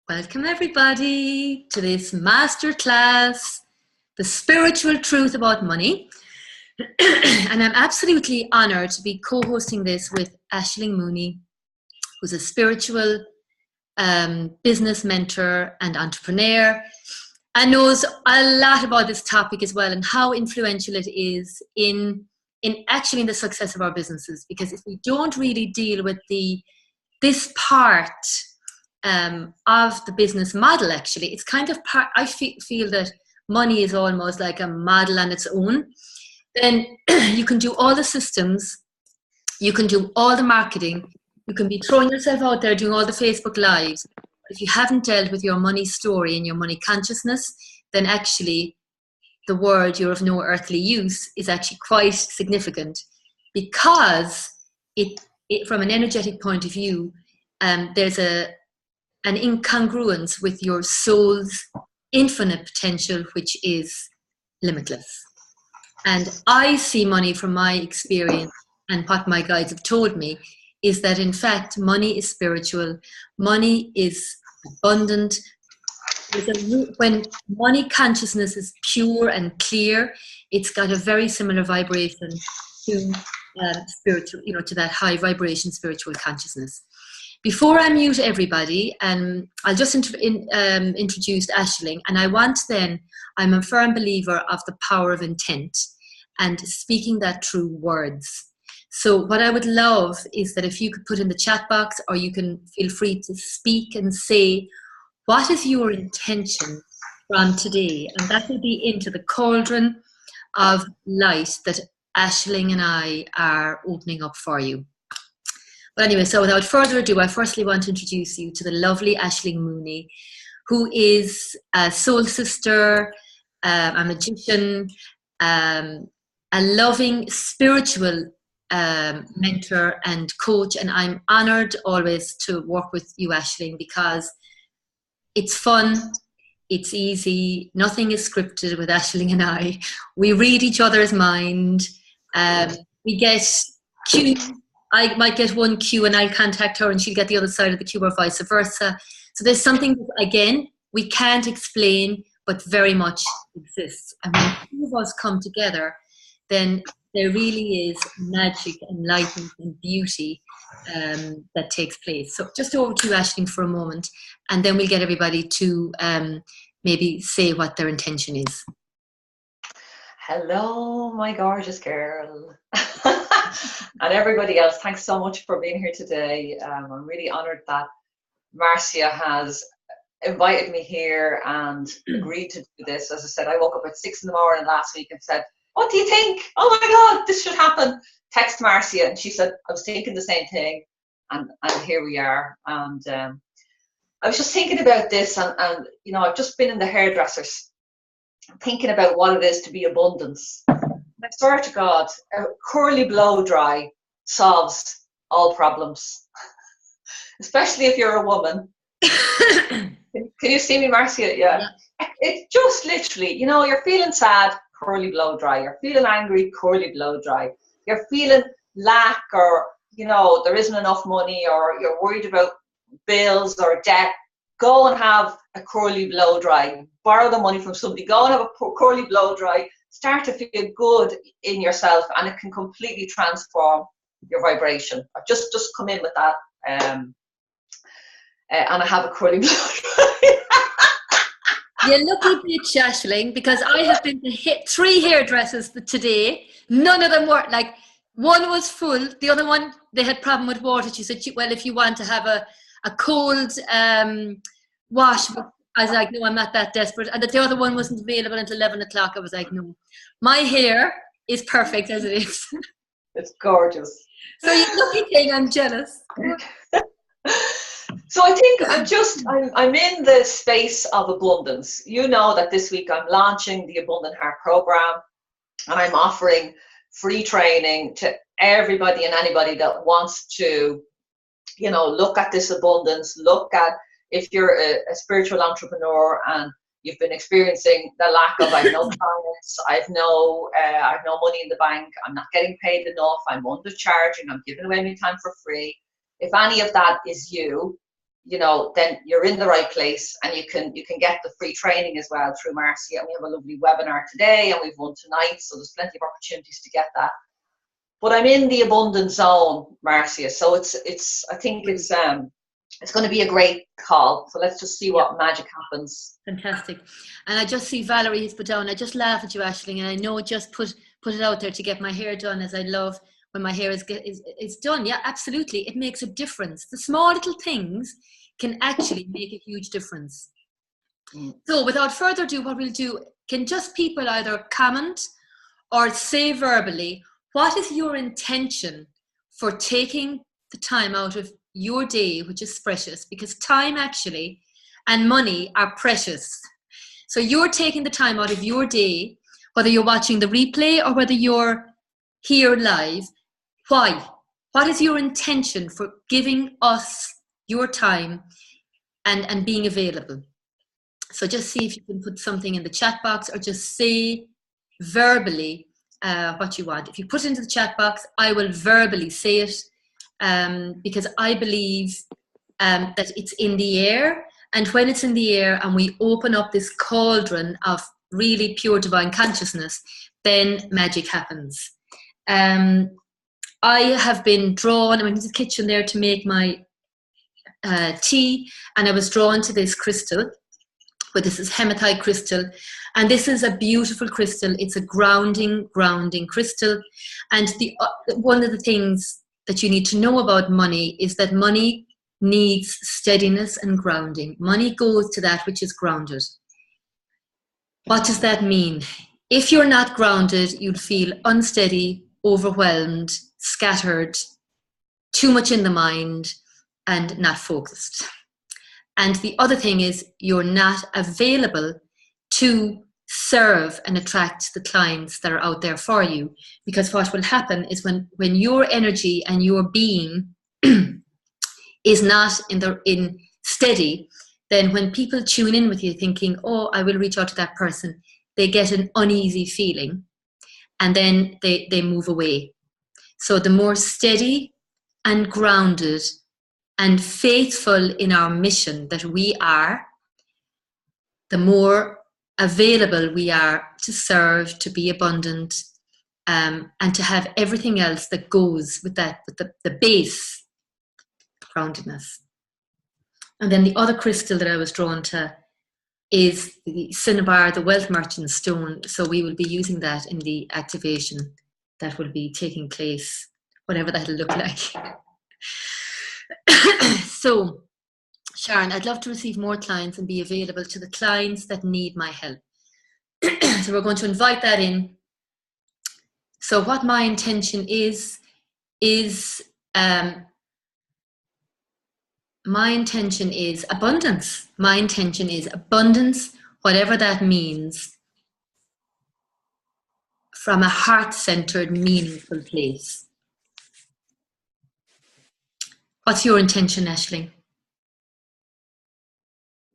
Welcome everybody to this masterclass, The Spiritual Truth About Money. And I'm absolutely honored to be co-hosting this with Aisling Mooney, who's a spiritual business mentor and entrepreneur, and knows a lot about this topic as well and how influential it is in the success of our businesses. Because if we don't really deal with this part of the business model, actually, it's kind of part. I feel that money is almost like a model on its own. Then you can do all the systems, you can do all the marketing, you can be throwing yourself out there doing all the Facebook lives. If you haven't dealt with your money story and your money consciousness, then actually the word "you're of no earthly use" is actually quite significant, because it from an energetic point of view, there's an incongruence with your soul's infinite potential, which is limitless. And I see money, from my experience and what my guides have told me, is that in fact money is spiritual, money is abundant. When money consciousness is pure and clear, it's got a very similar vibration to spiritual, to that high vibration spiritual consciousness. Before I mute everybody, I'll just introduce Aisling, and I'm a firm believer of the power of intent and speaking that through words. So what I would love is that if you could put in the chat box, or you can feel free to speak and say, what is your intention from today? And that will be into the cauldron of light that Aisling and I are opening up for you. But anyway, so without further ado, I firstly want to introduce you to the lovely Aisling Mooney, who is a soul sister, a magician, a loving spiritual mentor and coach. And I'm honored always to work with you, Aisling, because it's fun, it's easy, nothing is scripted with Aisling and I. We read each other's mind, we get cues. I might get one cue and I'll contact her and she'll get the other side of the cue, or vice versa. So there's something, again, we can't explain, but very much exists. And when two of us come together, then there really is magic and light and beauty that takes place. So just over to you, Aisling, for a moment, and then we'll get everybody to maybe say what their intention is. Hello, my gorgeous girl. And everybody else, thanks so much for being here today. I'm really honored that Marcia has invited me here and agreed to do this. As I said, I woke up at 6 in the morning last week and said, what do you think? Oh my God, this should happen. Text Marcia, and she said, I was thinking the same thing, and here we are. And I was just thinking about this, and I've just been in the hairdressers thinking about what it is to be abundance. I swear to God, a curly blow dry solves all problems, especially if you're a woman. Can you see me, Marcia? Yeah. It's just literally, you're feeling sad, curly blow dry. You're feeling angry, curly blow dry. You're feeling lack, or there isn't enough money, or you're worried about bills or debt. Go and have a curly blow dry. Borrow the money from somebody. Go and have a curly blow dry. Start to feel good in yourself, and it can completely transform your vibration. I've just come in with that, and I have a curly blow dry. You lucky bitch, Aisling, because I have been to 3 hairdressers today. None of them were like, one was full, the other one, they had problem with water. She said, well, if you want to have a cold wash. I was like, no, I'm not that desperate. And the other one wasn't available until 11 o'clock. I was like, no, my hair is perfect as it is. It's gorgeous. So you lucky thing, I'm jealous. So I think I'm in the space of abundance. You know that this week I'm launching the Abundant Heart program, and I'm offering free training to everybody and anybody that wants to, look at this abundance, look at if you're a spiritual entrepreneur and you've been experiencing the lack of, I've no clients, I've no money in the bank, I'm not getting paid enough, I'm undercharging, I'm giving away my time for free. If any of that is you, then you're in the right place, and you can get the free training as well through Marcia. And we have a lovely webinar today, and we've one tonight, so there's plenty of opportunities to get that. But I'm in the abundant zone, Marcia, so I think it's going to be a great call. So let's just see what magic happens. Fantastic. And I just see Valerie has put down, I just laugh at you, Aisling, and I know just put it out there to get my hair done, as I love when my hair is done. Yeah, absolutely. It makes a difference. The small little things can actually make a huge difference. So without further ado, what we'll do, can just people either comment or say verbally, what is your intention for taking the time out of your day, which is precious, because time actually and money are precious. So you're taking the time out of your day, whether you're watching the replay or whether you're here live. Why? What is your intention for giving us your time and being available? So just see if you can put something in the chat box, or just say verbally what you want. If you put it into the chat box, I will verbally say it, because I believe that it's in the air. And when it's in the air and we open up this cauldron of really pure divine consciousness, then magic happens. I have been drawn, I went into the kitchen there to make my tea, and I was drawn to this crystal. But this is hematite crystal, and this is a beautiful crystal. It's a grounding crystal. And one of the things that you need to know about money is that money needs steadiness and grounding. Money goes to that which is grounded. What does that mean? If you're not grounded, you'll feel unsteady, overwhelmed, scattered, too much in the mind, and not focused. And the other thing is, you're not available to serve and attract the clients that are out there for you. Because what will happen is when your energy and your being is not in steady, then when people tune in with you thinking, oh, I will reach out to that person, they get an uneasy feeling, and then they move away. So the more steady and grounded and faithful in our mission that we are, the more available we are to serve, to be abundant, and to have everything else that goes with that, with the base groundedness. And then the other crystal that I was drawn to is the cinnabar, the wealth merchant stone. So we will be using that in the activation that will be taking place, whatever that'll look like. So, Sharon, I'd love to receive more clients and be available to the clients that need my help. So we're going to invite that in. So what my intention is my intention is abundance. My intention is abundance, whatever that means, from a heart-centered, meaningful place. What's your intention, Aisling?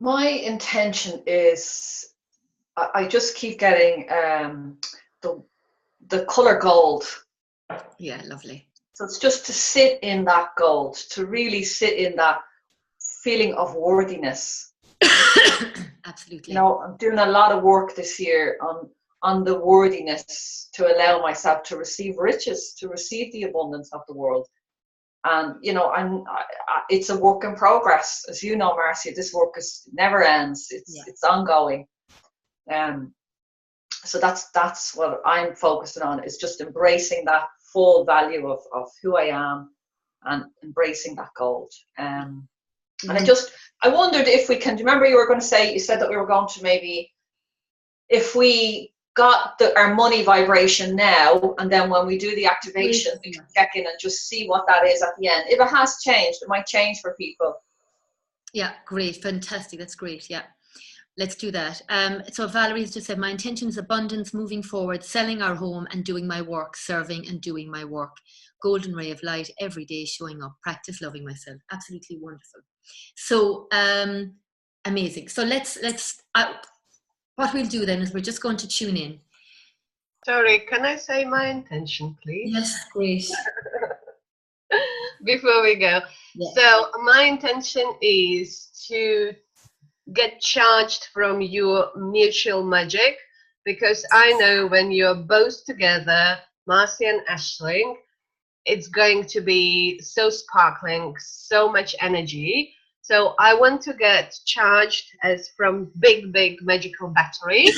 My intention is, I just keep getting the color gold. Yeah, lovely. So it's just to sit in that gold, to really sit in that feeling of worthiness. Absolutely. You know, I'm doing a lot of work this year on the worthiness, to allow myself to receive riches, to receive the abundance of the world. And, you know, it's a work in progress. As you know, Marcia, this work never ends. It's ongoing. So that's what I'm focusing on, is just embracing that full value of who I am and embracing that gold. And I wondered if we can, do you remember you said that we were going to maybe, if we got our money vibration now, and then when we do the activation, we can check in and just see what that is at the end. If it has changed, it might change for people. Yeah, great, fantastic, that's great, yeah. Let's do that. So Valerie's just said, my intention is abundance, moving forward, selling our home and doing my work, serving and doing my work. Golden ray of light every day, showing up, practice loving myself. Absolutely wonderful. So amazing. So let's what we'll do then is we're just going to tune in. Sorry, can I say my intention, please? Yes, great. before we go. Yeah. So my intention is to get charged from your mutual magic, because I know when you're both together, Marcy and Aisling, it's going to be so sparkling, so much energy. So I want to get charged as from big magical battery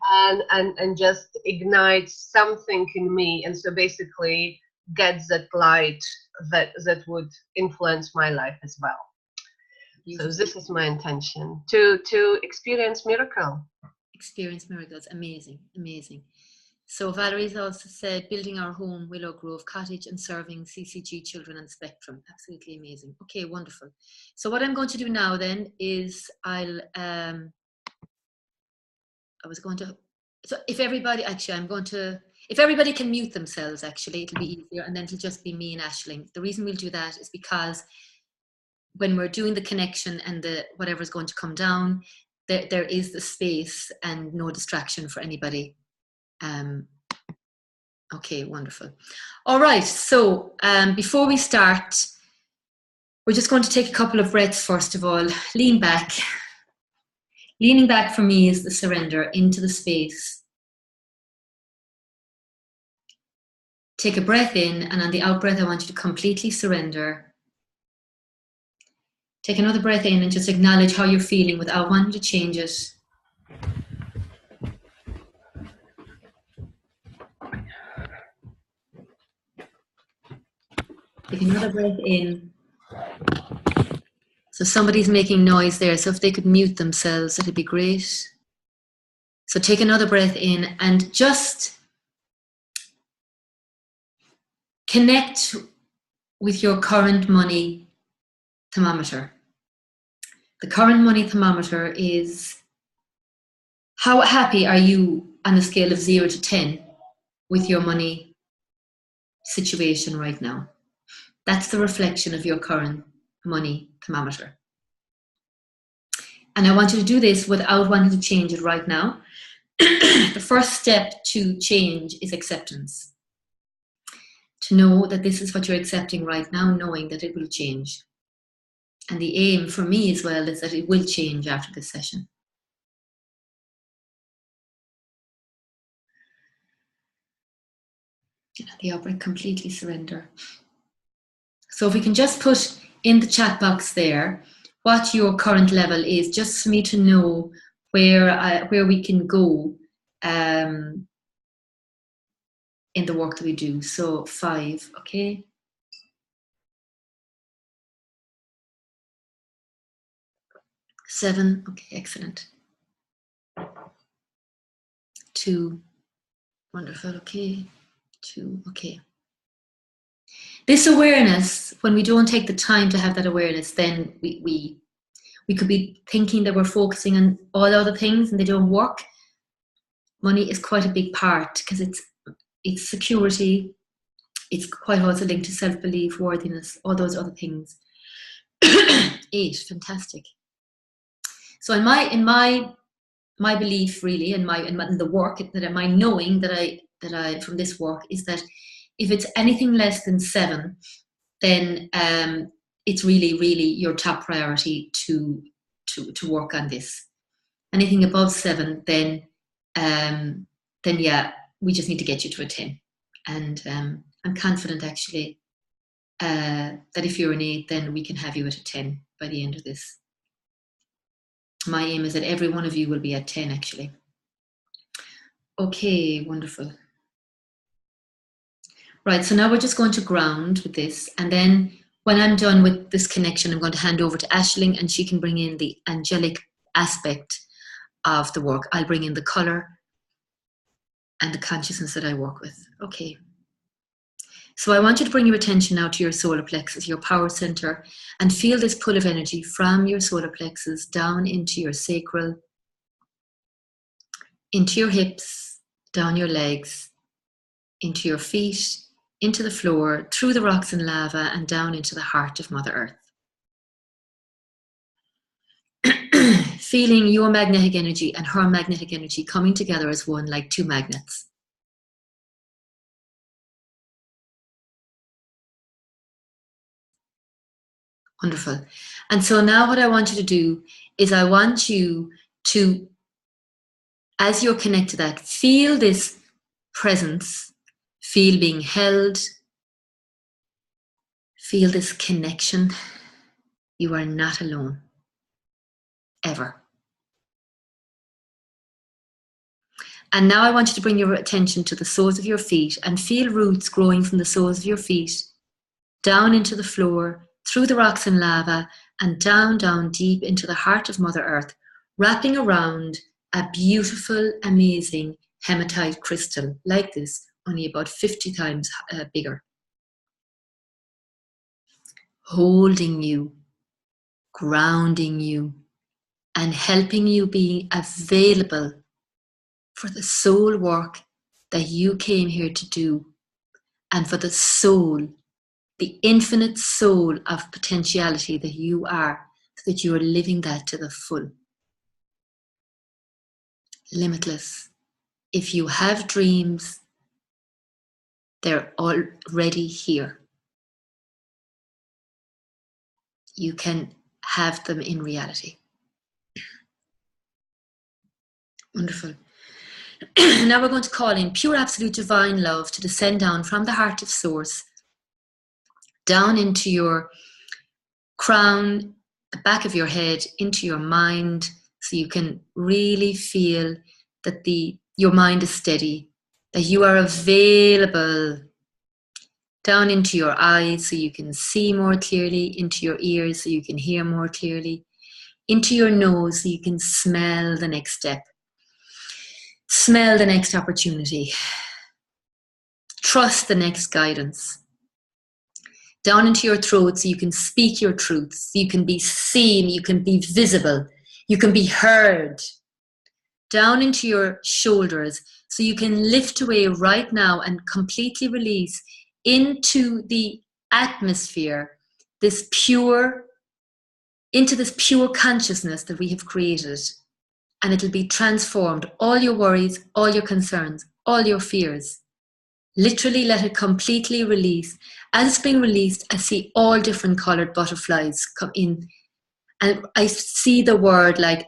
and just ignite something in me, and so basically get that light that would influence my life as well. Beautiful. So this is my intention, to experience miracle. Experience miracles. Amazing, amazing. So Valerie's also said, building our home, Willow Grove Cottage, and serving CCG children on the spectrum. Absolutely amazing. Okay, wonderful. So what I'm going to do now then is so if everybody can mute themselves, actually, it'll be easier, and then it'll just be me and Aisling. The reason we'll do that is because when we're doing the connection and the whatever's going to come down, there is the space and no distraction for anybody. Okay, wonderful. All right, so before we start, we're just going to take a couple of breaths first of all. Lean back. Leaning back for me is the surrender into the space. Take a breath in, and on the out breath, I want you to completely surrender. Take another breath in and just acknowledge how you're feeling without wanting to change it. Take another breath in. So somebody's making noise there, so if they could mute themselves, that'd be great. So take another breath in and just connect with your current money thermometer. The current money thermometer is, how happy are you on a scale of 0 to 10 with your money situation right now? That's the reflection of your current money thermometer. And I want you to do this without wanting to change it right now. The first step to change is acceptance. To know that this is what you're accepting right now, knowing that it will change. And the aim for me as well is that it will change after this session. The outbreak, completely surrender. So if we can just put in the chat box there what your current level is, just for me to know where we can go in the work that we do. So 5, okay. 7, okay, excellent. 2, wonderful, okay. 2, okay. This awareness, when we don't take the time to have that awareness, then we could be thinking that we're focusing on all other things and they don't work. Money is quite a big part because it's security. It's quite also linked to self-belief, worthiness, all those other things. 8, fantastic. So in my belief, really, in the work, that my knowing that I from this work is that if it's anything less than 7, then it's really, really your top priority to work on this. Anything above 7, then yeah, we just need to get you to a 10. And I'm confident actually that if you're an 8, then we can have you at a 10 by the end of this. My aim is that every one of you will be at 10 actually. Okay, wonderful. Right, so now we're just going to ground with this, and then when I'm done with this connection, I'm going to hand over to Aisling, and she can bring in the angelic aspect of the work. I'll bring in the color and the consciousness that I work with. Okay. So I want you to bring your attention now to your solar plexus, your power center, and feel this pull of energy from your solar plexus down into your sacral, into your hips, down your legs, into your feet, into the floor, through the rocks and lava, and down into the heart of Mother Earth. Feeling your magnetic energy and her magnetic energy coming together as one, like 2 magnets. Wonderful. And so now what I want you to do is I want you to, as you're connected to that, feel this presence, feel being held, feel this connection. You are not alone, ever. And now I want you to bring your attention to the soles of your feet and feel roots growing from the soles of your feet down into the floor, through the rocks and lava, and down, down deep into the heart of Mother Earth, wrapping around a beautiful, amazing hematite crystal like this, only about 50 times bigger. Holding you, grounding you, and helping you be available for the soul work that you came here to do, and for the soul, the infinite soul of potentiality that you are, so that you are living that to the full. Limitless. If you have dreams, they're already here. You can have them in reality. Wonderful. Now we're going to call in pure absolute divine love to descend down from the heart of source, down into your crown, the back of your head, into your mind, so you can really feel that your mind is steady, that you are available, down into your eyes so you can see more clearly, into your ears so you can hear more clearly, into your nose so you can smell the next step, smell the next opportunity, trust the next guidance. Down into your throat so you can speak your truths, you can be seen, you can be visible, you can be heard. Down into your shoulders so you can lift away right now and completely release into the atmosphere, into this pure consciousness that we have created. And it'll be transformed. All your worries, all your concerns, all your fears. Literally let it completely release. As it's being released, I see all different colored butterflies come in. And I see the word like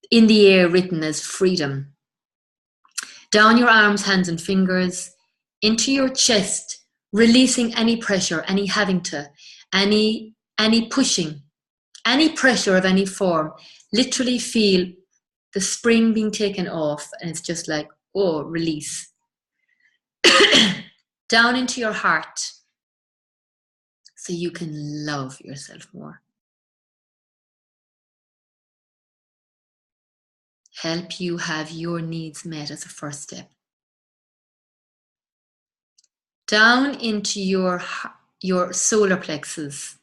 in the air written as freedom. Down your arms, hands and fingers, into your chest, releasing any pressure, any having to, any pushing, any pressure of any form. Literally feel the spring being taken off, and it's just like, oh, release. Down into your heart so you can love yourself more. Help you have your needs met as a first step. Down into your solar plexus,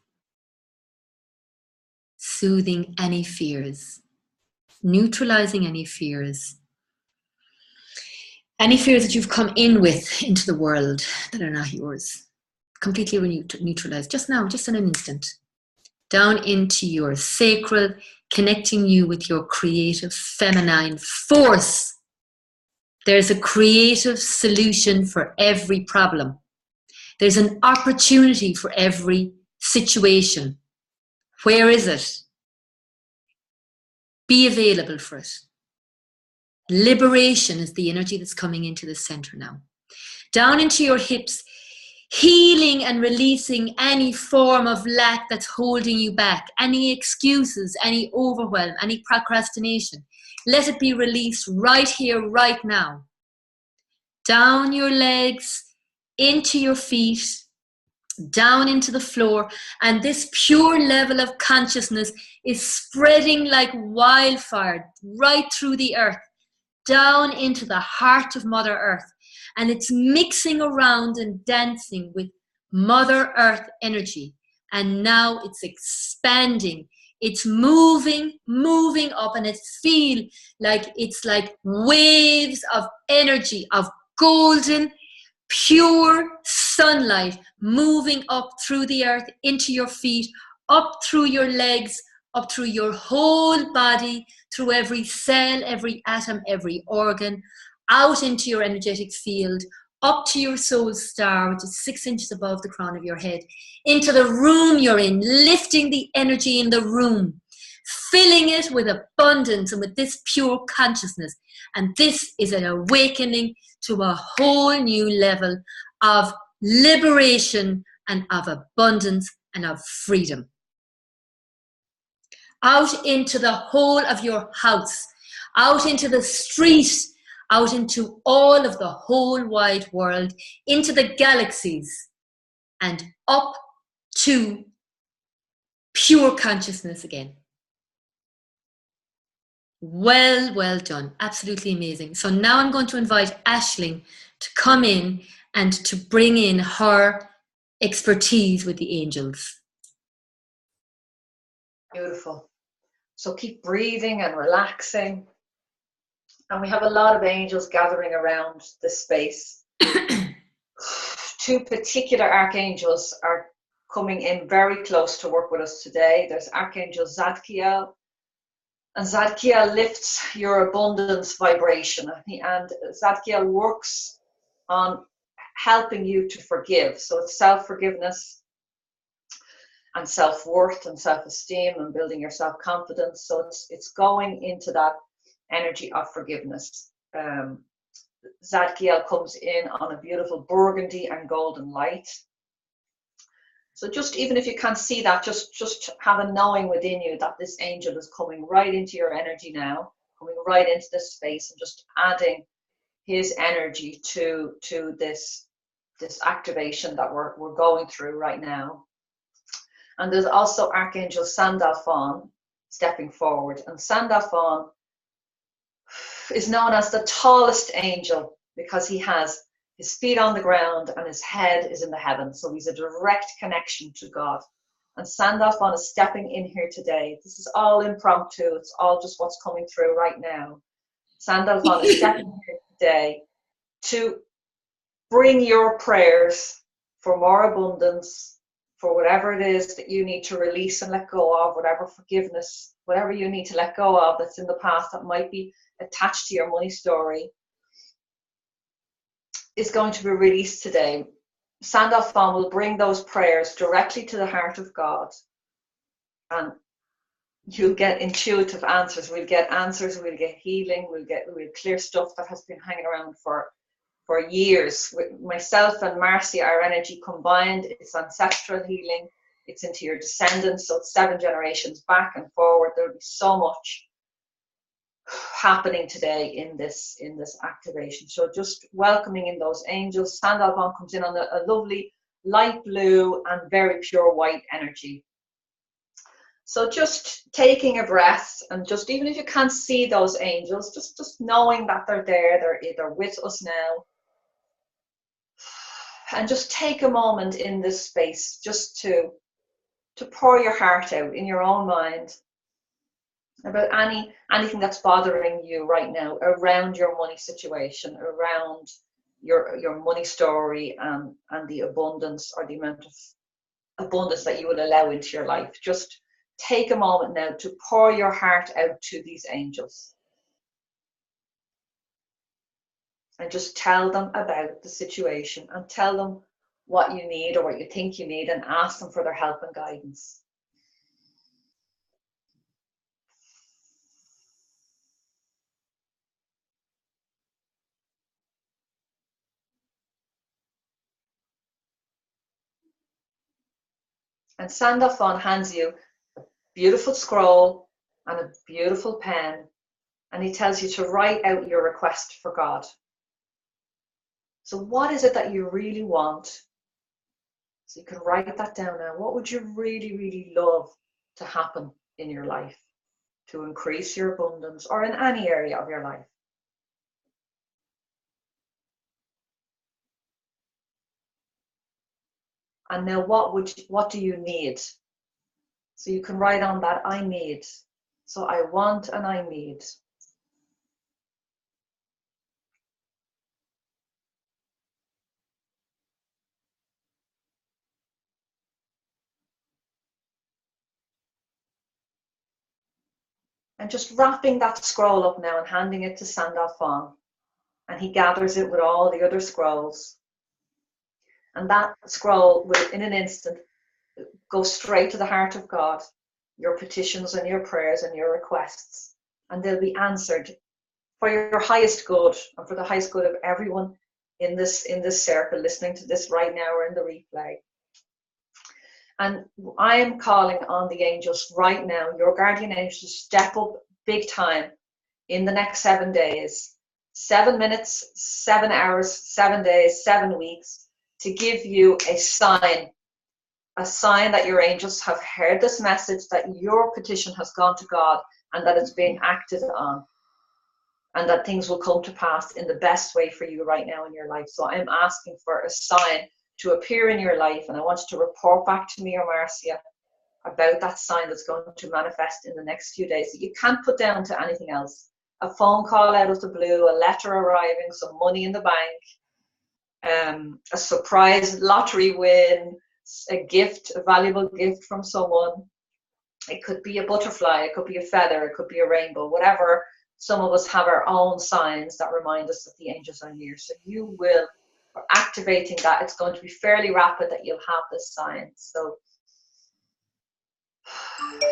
soothing any fears, neutralizing any fears that you've come in with into the world that are not yours. Completely neutralized just now, just in an instant. Down into your sacral, connecting you with your creative feminine force. There's a creative solution for every problem. There's an opportunity for every situation. Where is it? Be available for it. Liberation is the energy that's coming into the center now. Down into your hips, healing and releasing any form of lack that's holding you back, any excuses, any overwhelm, any procrastination. Let it be released right here, right now. Down your legs, into your feet, down into the floor, and this pure level of consciousness is spreading like wildfire right through the earth, down into the heart of Mother Earth, and it's mixing around and dancing with Mother Earth energy, and now it's expanding, it's moving up, and it feels like it's like waves of energy, of golden pure sunlight moving up through the earth, into your feet, up through your legs, up through your whole body, through every cell, every atom, every organ, out into your energetic field, up to your soul star, which is 6 inches above the crown of your head, into the room you're in, lifting the energy in the room, filling it with abundance and with this pure consciousness. And this is an awakening to a whole new level of liberation and of abundance and of freedom. Out into the whole of your house, out into the street, out into all of the whole wide world, into the galaxies, and up to pure consciousness again. Well done. Absolutely amazing. So now I'm going to invite Aisling to come in and to bring in her expertise with the angels. Beautiful. So keep breathing and relaxing. And we have a lot of angels gathering around this space. 2 particular archangels are coming in very close to work with us today. There's Archangel Zadkiel. And Zadkiel lifts your abundance vibration. And Zadkiel works on helping you to forgive. So it's self-forgiveness and self-worth and self-esteem and building your self-confidence. So it's going into that energy of forgiveness. Zadkiel comes in on a beautiful burgundy and golden light. So just even if you can't see that, just have a knowing within you that this angel is coming right into your energy now, coming right into this space and just adding his energy to this activation that we're going through right now. And there's also Archangel Sandalphon stepping forward. And Sandalphon is known as the tallest angel because he has his feet on the ground and his head is in the heavens. So he's a direct connection to God. And Sandalphon is stepping in here today. This is all impromptu. It's all just what's coming through right now. Sandalphon is stepping here today to bring your prayers for more abundance, for whatever it is that you need to release and let go of, whatever forgiveness, whatever you need to let go of that's in the past that might be attached to your money story, is going to be released today. Sandalphon will bring those prayers directly to the heart of God, and you'll get intuitive answers. We'll get answers, we'll get healing, we'll clear stuff that has been hanging around for years. With myself and Marcia, our energy combined, it's ancestral healing, it's into your descendants, so it's 7 generations back and forward. There'll be so much happening today in this activation. So just welcoming in those angels. Sandalphon comes in on a lovely light blue and very pure white energy. So just taking a breath, and just even if you can't see those angels, just knowing that they're there, they're with us now. And just take a moment in this space just to pour your heart out in your own mind about anything that's bothering you right now around your money situation, around your money story, and the abundance or the amount of abundance that you will allow into your life. Just take a moment now to pour your heart out to these angels and just tell them about the situation and tell them what you need or what you think you need, and ask them for their help and guidance. And Sandalphon hands you a beautiful scroll and a beautiful pen, and he tells you to write out your request for God. So what is it that you really want? So you can write that down now. What would you really, really love to happen in your life to increase your abundance, or in any area of your life? And now what do you need? So you can write on that, I need. So I want and I need. And just wrapping that scroll up now and handing it to Sandalphon. and he gathers it with all the other scrolls. And that scroll will, in an instant, go straight to the heart of God, your petitions and your prayers and your requests, and they'll be answered for your highest good and for the highest good of everyone in this circle listening to this right now or in the replay. And I am calling on the angels right now, your guardian angels, to step up big time in the next 7 days, 7 minutes, 7 hours, 7 days, 7 weeks, to give you a sign that your angels have heard this message, that your petition has gone to God and that it's being acted on, and that things will come to pass in the best way for you right now in your life. So I'm asking for a sign to appear in your life, and I want you to report back to me or Marcia about that sign that's going to manifest in the next few days that you can't put down to anything else. A phone call out of the blue, a letter arriving, some money in the bank, a surprise lottery win, a gift, a valuable gift from someone. It could be a butterfly, it could be a feather, it could be a rainbow, whatever. Some of us have our own signs that remind us that the angels are near. So you will, for activating that, it's going to be fairly rapid that you'll have this sign. So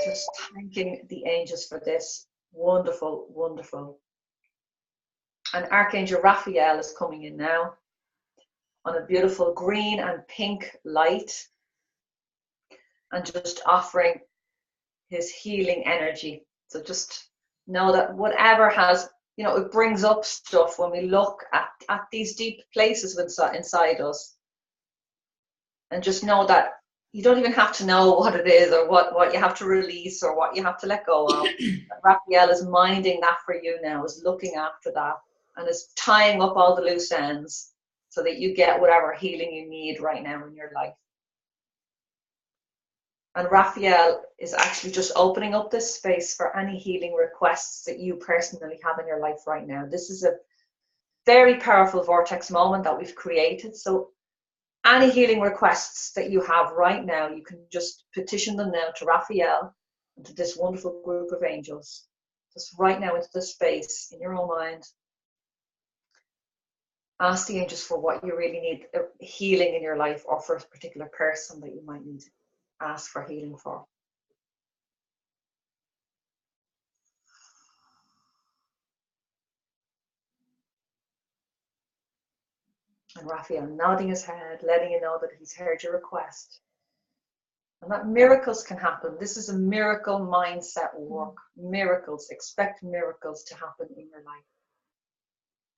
just thanking the angels for this. Wonderful, wonderful. And Archangel Raphael is coming in now on a beautiful green and pink light, and just offering his healing energy. So just know that whatever has, it brings up stuff when we look at these deep places inside us. And just know that you don't even have to know what it is or what you have to release or what you have to let go of. Raphael is minding that for you now, is looking after that, and is tying up all the loose ends so that you get whatever healing you need right now in your life. And Raphael is actually just opening up this space for any healing requests that you personally have in your life right now. This is a very powerful vortex moment that we've created. So any healing requests that you have right now, you can just petition them now to Raphael and to this wonderful group of angels. Just right now into this space in your own mind. Ask the angels for what you really need healing in your life, or for a particular person that you might need to ask for healing for. And Raphael nodding his head, letting you know that he's heard your request. And that miracles can happen. This is a miracle mindset work. Miracles. Expect miracles to happen in your life.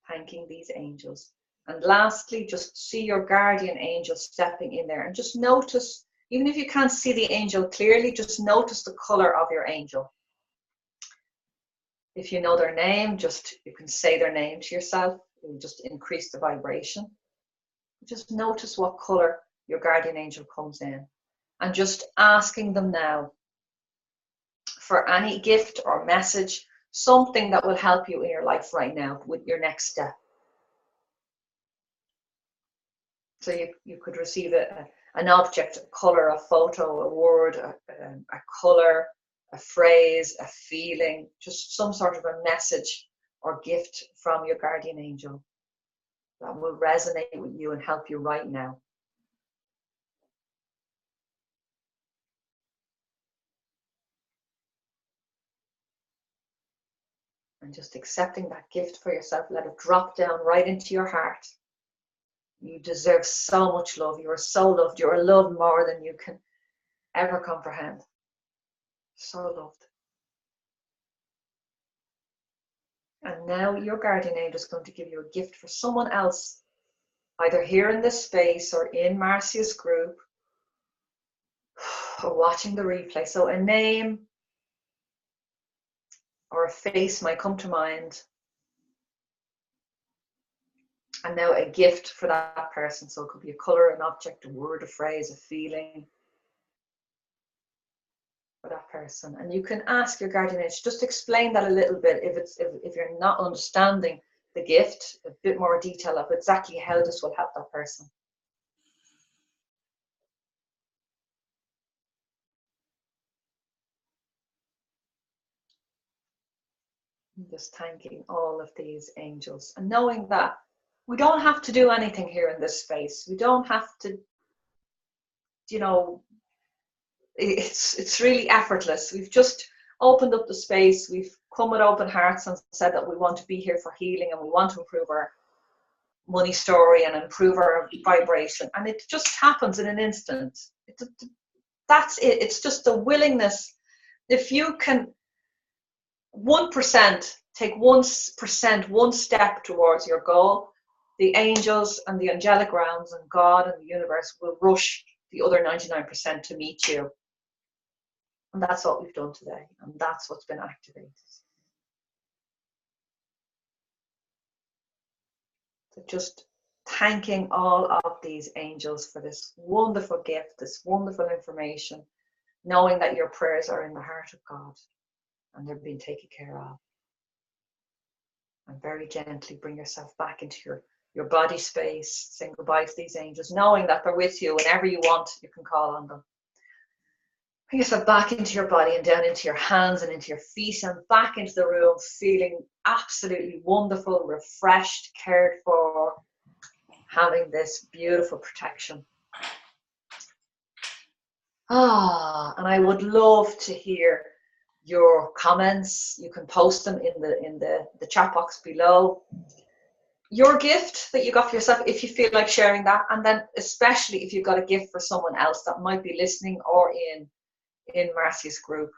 Thanking these angels. And lastly, just see your guardian angel stepping in there. And just notice, even if you can't see the angel clearly, just notice the color of your angel. If you know their name, you can say their name to yourself. It will just increase the vibration. Just notice what color your guardian angel comes in, and just asking them now for any gift or message, something that will help you in your life right now with your next step. So you could receive an object, a color, a photo, a word, a color, a phrase, a feeling, just some sort of a message or gift from your guardian angel that will resonate with you and help you right now. And just accepting that gift for yourself, let it drop down right into your heart. You deserve so much love. You are so loved. You are loved more than you can ever comprehend. So loved. And now your guardian angel is going to give you a gift for someone else, either here in this space or in Marcia's group, or watching the replay. So a name or a face might come to mind. And now a gift for that person. So it could be a color, an object, a word, a phrase, a feeling for that person. And you can ask your guardian angel, just explain that a little bit if you're not understanding the gift, a bit more detail of exactly how this will help that person. Just thanking all of these angels and knowing that we don't have to do anything here in this space. We don't have to, you know, it's really effortless. We've just opened up the space. We've come with open hearts and said that we want to be here for healing and we want to improve our money story and improve our vibration. And it just happens in an instant. That's it. It's just the willingness. If you can 1% take 1%, one step towards your goal, the angels and the angelic realms and God and the universe will rush the other 99% to meet you. And that's what we've done today. And that's what's been activated. So just thanking all of these angels for this wonderful gift, this wonderful information, knowing that your prayers are in the heart of God and they're being taken care of. And very gently bring yourself back into your body space, saying goodbye to these angels, knowing that they're with you whenever you want, you can call on them. Bring yourself back into your body and down into your hands and into your feet and back into the room, feeling absolutely wonderful, refreshed, cared for, having this beautiful protection. And I would love to hear your comments. You can post them in the chat box below. Your gift that you got for yourself, if you feel like sharing that, and then especially if you've got a gift for someone else that might be listening or in Marcia's group.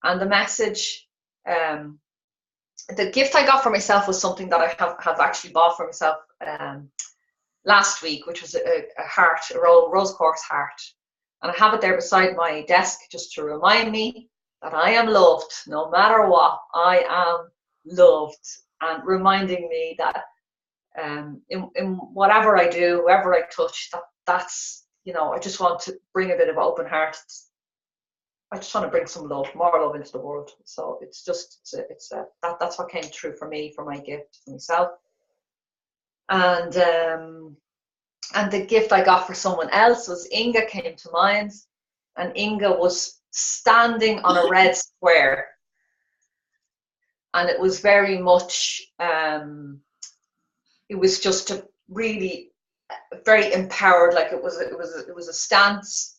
And the message, the gift I got for myself was something that I have actually bought for myself last week, which was a heart, a rose quartz heart. And I have it there beside my desk just to remind me that I am loved, no matter what. I am loved, and reminding me that in whatever I do, whoever I touch, that's, you know, I just want to bring a bit of open heart. I just want to bring some love, more love into the world. So it's just, that's what came true for me, for my gift for myself. And the gift I got for someone else was Inga came to mind, and Inga was standing on a red square, and it was very much it was just a really very empowered, like it was a stance,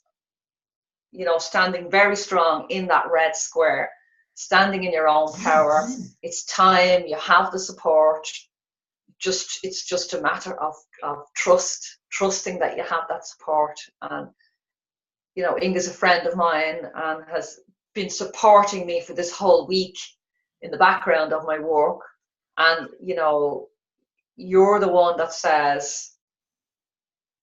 you know, standing very strong in that red square, standing in your own power. It's time, you have the support. It's just a matter of trusting that you have that support. And you know, Inga's a friend of mine and has been supporting me for this whole week in the background of my work. And you know, you're the one that says,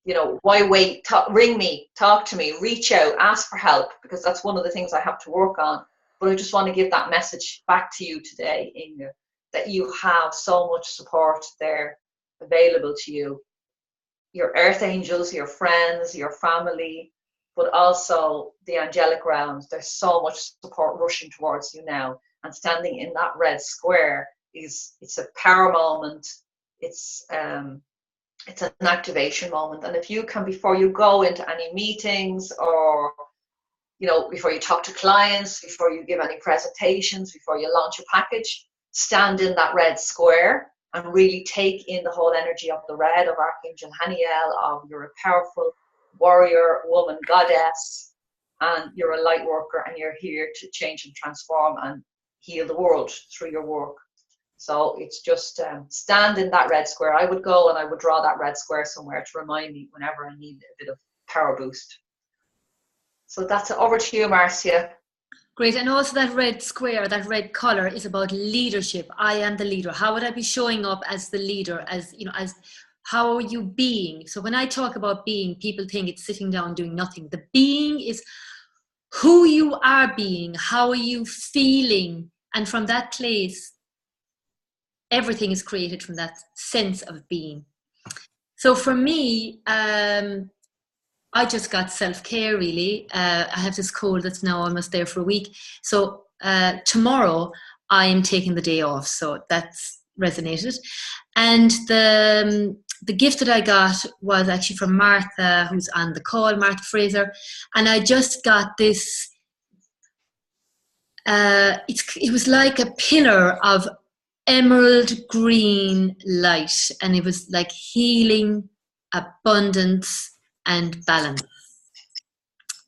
you know, why wait? Ring me, talk to me, reach out, ask for help, because that's one of the things I have to work on. But I just want to give that message back to you today, Inga, that you have so much support there available to you. Your earth angels, your friends, your family, but also the angelic realms. There's so much support rushing towards you now. And standing in that red square it's a power moment. It's an activation moment. And if you can, before you go into any meetings, or you know, before you talk to clients, before you give any presentations, before you launch a package, stand in that red square and really take in the whole energy of the red, of Archangel Haniel, of you're a powerful warrior, woman, goddess, and you're a light worker, and you're here to change and transform and heal the world through your work. So it's just stand in that red square. I would go and I would draw that red square somewhere to remind me whenever I need a bit of power boost. So that's it. Over to you, Marcia. Great. And also that red square, that red color is about leadership. I am the leader. How would I be showing up as the leader? As you know, as how are you being? So when I talk about being, people think it's sitting down doing nothing. The being is who you are being. How are you feeling? And from that place, everything is created from that sense of being. So for me, I just got self-care, really. I have this cold that's now almost there for a week. So tomorrow I am taking the day off. So that's resonated. And the gift that I got was actually from Martha, who's on the call, Martha Fraser. And I just got this, it was like a pillar of emerald green light, and it was like healing, abundance, and balance.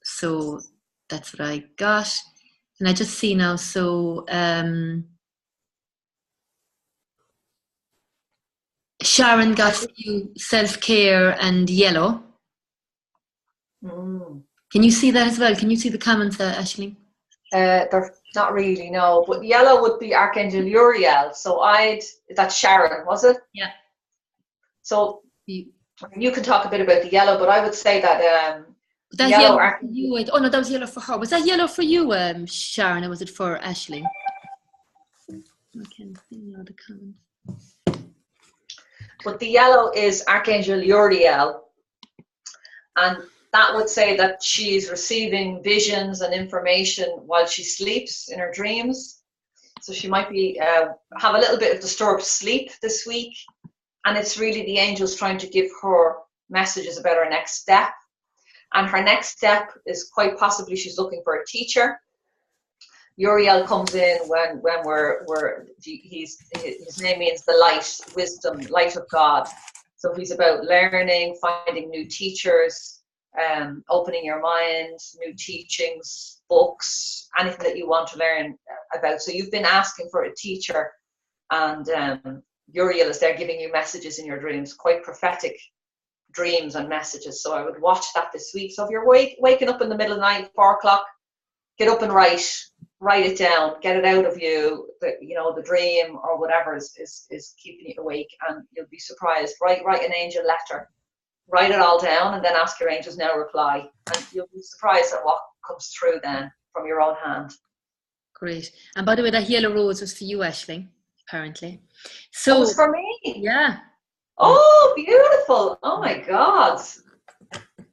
So that's what I got. And I just see now, so Sharon got for you self-care and yellow. Can you see that as well? Can you see the comments, Aisling? They're not really, no. But yellow would be Archangel Uriel. So that's Sharon, was it? Yeah. So you can talk a bit about the yellow, but I would say that that yellow for you. Oh no, that was yellow for her. Was that yellow for you, Sharon, or was it for Aisling? I can't see now the comments. But the yellow is Archangel Uriel, and that would say that she's receiving visions and information while she sleeps in her dreams. So she might be have a little bit of disturbed sleep this week, and it's really the angels trying to give her messages about her next step. And her next step is quite possibly she's looking for a teacher. Uriel comes in when his name means the light, wisdom, light of God. So he's about learning, finding new teachers, opening your mind, new teachings, books, anything that you want to learn about. So you've been asking for a teacher, and Uriel is there giving you messages in your dreams, quite prophetic dreams and messages. So I would watch that this week. So if you're waking up in the middle of the night, 4 o'clock, get up and write it down, get it out of you, the dream or whatever is keeping you awake, and you'll be surprised. Write an angel letter, write it all down, and then ask your angels now reply, and you'll be surprised at what comes through then from your own hand. Great. And by the way, that yellow rose was for you, Aisling, apparently. So it was for me. Yeah. Oh, beautiful. Oh my God.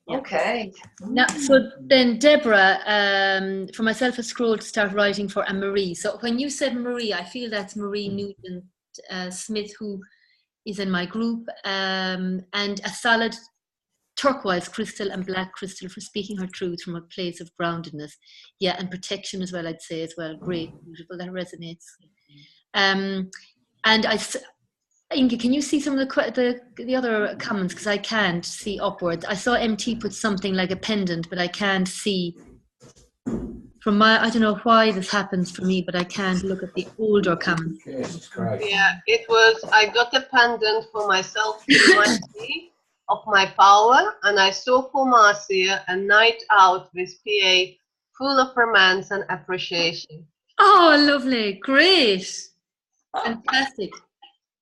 Okay. Now, so then Deborah, for myself, I scrolled to start writing for a Marie. So when you said Marie, I feel that's Marie Newton Smith, who is in my group, and a solid turquoise crystal and black crystal for speaking her truth from a place of groundedness. Yeah, and protection as well, I'd say as well. Great, beautiful, that resonates. And Inga, can you see some of the other comments? Because I can't see upwards. I saw MT put something like a pendant, but I can't see from my, I don't know why this happens for me, but I can't look at the older comments. Yeah, it was, I got a pendant for myself of my power, and I saw for Marcia a night out with PA full of romance and appreciation. Oh, lovely. Great. Fantastic.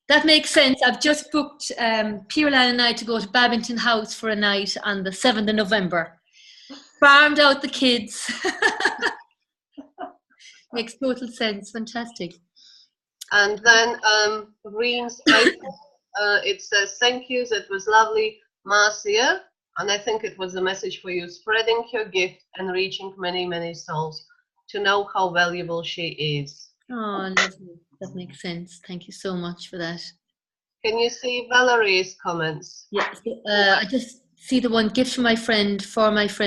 That makes sense. I've just booked Pierlan and I to go to Babington House for a night on the 7th of November. Farmed out the kids. Makes total sense. Fantastic. And then Reem's it says, thank you, that was lovely, Marcia. And I think it was a message for you, spreading your gift and reaching many, many souls to know how valuable she is. Oh, lovely. That makes sense. Thank you so much for that. Can you see Valerie's comments? Yeah, I just see the one, gift for my friend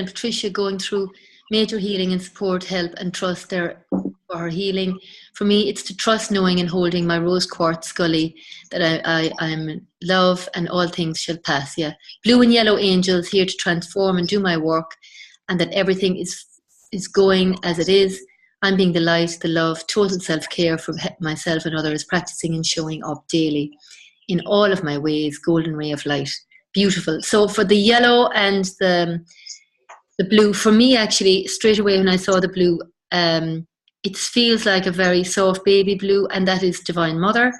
Patricia, going through major healing and support, help and trust there for her healing. For me, it's to trust, knowing and holding my rose quartz scully that I'm in love and all things shall pass. Yeah, blue and yellow angels here to transform and do my work, and that everything is going as it is. I'm being the light, the love, total self-care for myself and others, practicing and showing up daily in all of my ways, golden ray of light. Beautiful. So for the yellow and the blue, for me actually, straight away when I saw the blue, it feels like a very soft baby blue, and that is Divine Mother.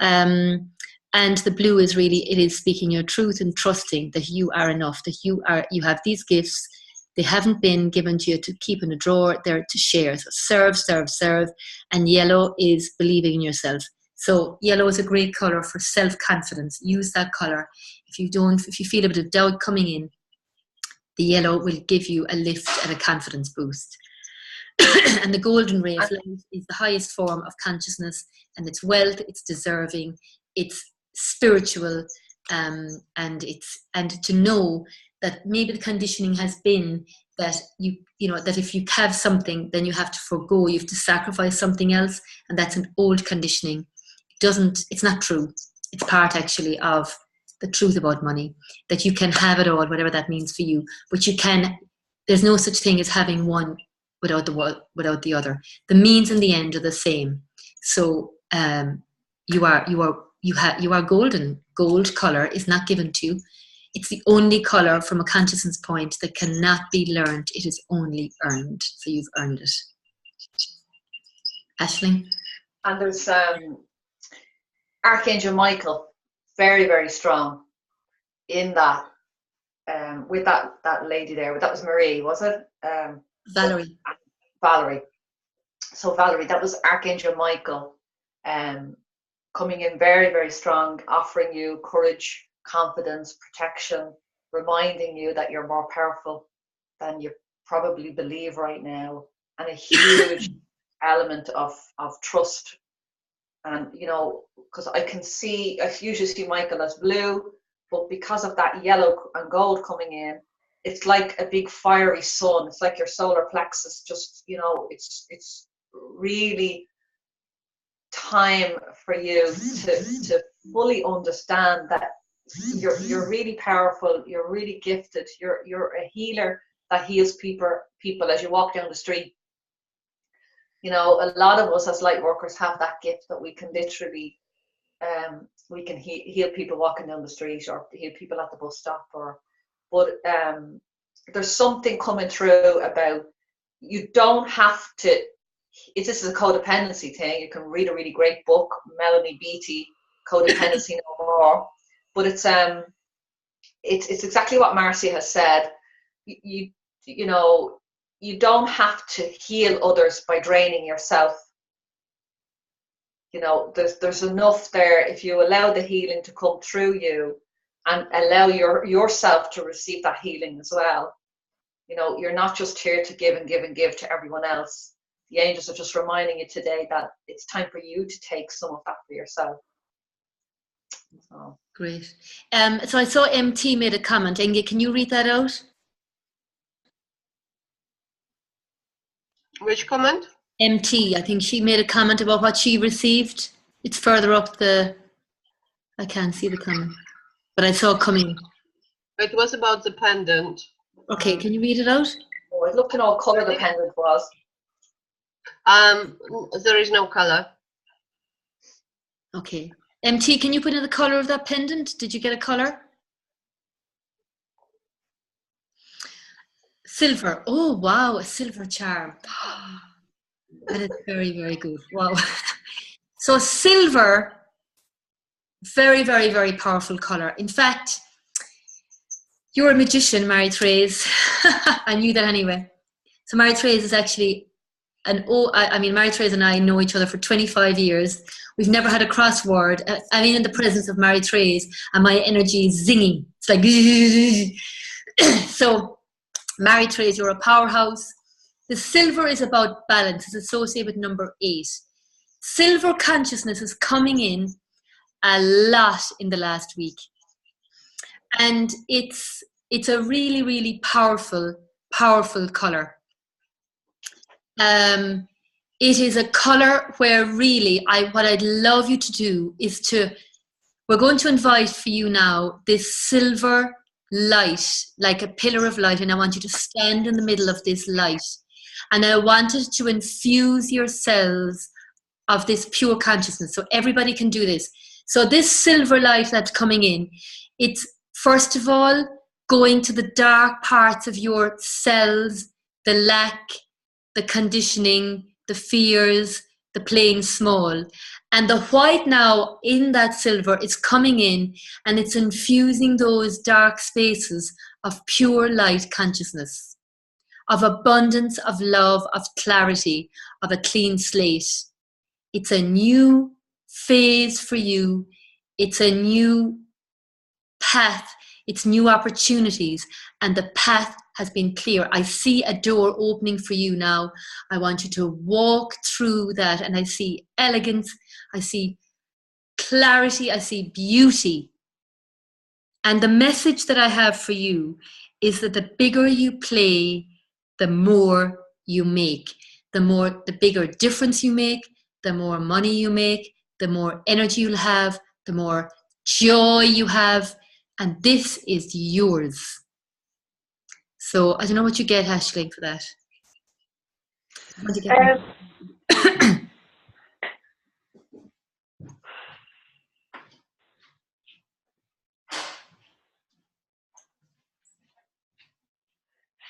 And the blue is really, it is speaking your truth and trusting that you are enough, that you have these gifts. They haven't been given to you to keep in a drawer, they're to share. So serve, serve, serve. And yellow is believing in yourself. So yellow is a great colour for self-confidence. Use that colour. If you feel a bit of doubt coming in, the yellow will give you a lift and a confidence boost. And the golden ray of light is the highest form of consciousness, and it's wealth, it's deserving, it's spiritual, and to know that maybe the conditioning has been that that if you have something, then you have to forgo, you have to sacrifice something else, and that's an old conditioning. it's not true. It's part actually of the truth about money, that you can have it all, whatever that means for you, but there's no such thing as having one without the other. The means and the end are the same. So you are golden. Gold color is not given to you. It's the only color from a consciousness point that cannot be learned. It is only earned. So you've earned it. Aisling? And there's Archangel Michael, very, very strong in that, with that lady there. That was Marie, was it? Valerie. Valerie. So Valerie, that was Archangel Michael coming in very, very strong, offering you courage, confidence, protection, reminding you that you're more powerful than you probably believe right now, and a huge element of trust. And because I usually see Michael as blue, but because of that yellow and gold coming in, it's like a big fiery sun. It's like your solar plexus, just it's really time for you to fully understand that you're really powerful, you're really gifted, you're a healer that heals people as you walk down the street. A lot of us as light workers have that gift that we can literally we can heal people walking down the street, or heal people at the bus stop, but there's something coming through about, you don't have to, this is a codependency thing. You can read a really great book, Melanie Beattie, Codependency No More, but it's exactly what Marcia has said. You don't have to heal others by draining yourself. There's enough there if you allow the healing to come through you and allow yourself to receive that healing as well. You're not just here to give and give and give to everyone else. The angels are just reminding you today that it's time for you to take some of that for yourself. So. Great. So I saw MT made a comment. Inga, can you read that out? Which comment? MT, I think she made a comment about what she received. It's further up I can't see the comment, but I saw it coming. It was about the pendant. Okay, can you read it out? Oh, it looked in all colour the pendant was. There is no color. Okay. MT, can you put in the color of that pendant? Did you get a color? Silver. Oh, wow, a silver charm. That is very, very good. Wow. So silver, very, very, very powerful color. In fact, you're a magician, Marie-Therese. I knew that anyway. So Marie-Therese is actually Marie-Therese and I know each other for 25 years. We've never had a crossword. In the presence of Marie-Therese, and my energy is zinging. It's like, so Marie-Therese, you're a powerhouse. The silver is about balance. It's associated with number 8. Silver consciousness is coming in a lot in the last week. And it's a really, really powerful color. It is a color where really what I'd love you to do is we're going to invite for you now this silver light, like a pillar of light, and I want you to stand in the middle of this light, and I wanted to infuse yourselves of this pure consciousness, so everybody can do this. So this silver light that's coming in, it's first of all going to the dark parts of your cells, the lack, the conditioning, the fears, the playing small. And the white now in that silver is coming in, and it's infusing those dark spaces of pure light consciousness, of abundance, of love, of clarity, of a clean slate. It's a new phase for you. It's a new path. It's new opportunities, and the path has been clear. I see a door opening for you now. I want you to walk through that, and I see elegance, I see clarity, I see beauty. And the message that I have for you is that the bigger you play, the more you make. The bigger difference you make, the more money you make, the more energy you'll have, the more joy you have, and this is yours. So I don't know what you get, Aisling, for that. What do you get?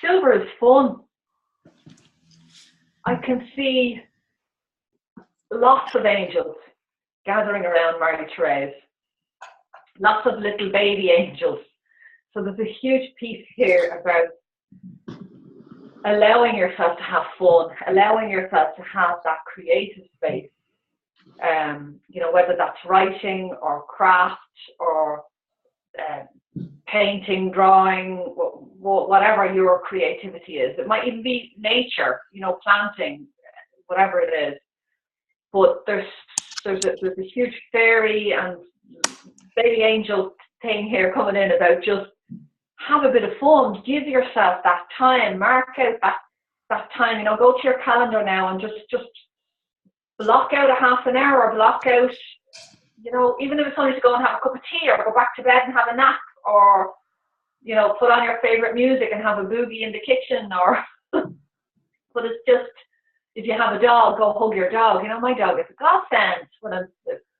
Silver is fun. I can see lots of angels gathering around Marie-Therese. Lots of little baby angels. So there's a huge piece here about allowing yourself to have fun, allowing yourself to have that creative space. You know, whether that's writing or craft or painting, drawing, whatever your creativity is. It might even be nature, you know, planting, whatever it is. But there's a huge fairy and baby angel thing here coming in about just have a bit of fun, give yourself that time, mark out that time, you know, go to your calendar now and just block out a half an hour, or block out, you know, even if it's only to go and have a cup of tea or go back to bed and have a nap, or, you know, put on your favorite music and have a boogie in the kitchen, or but it's just, if you have a dog, go hug your dog. You know, my dog is a godsend when I'm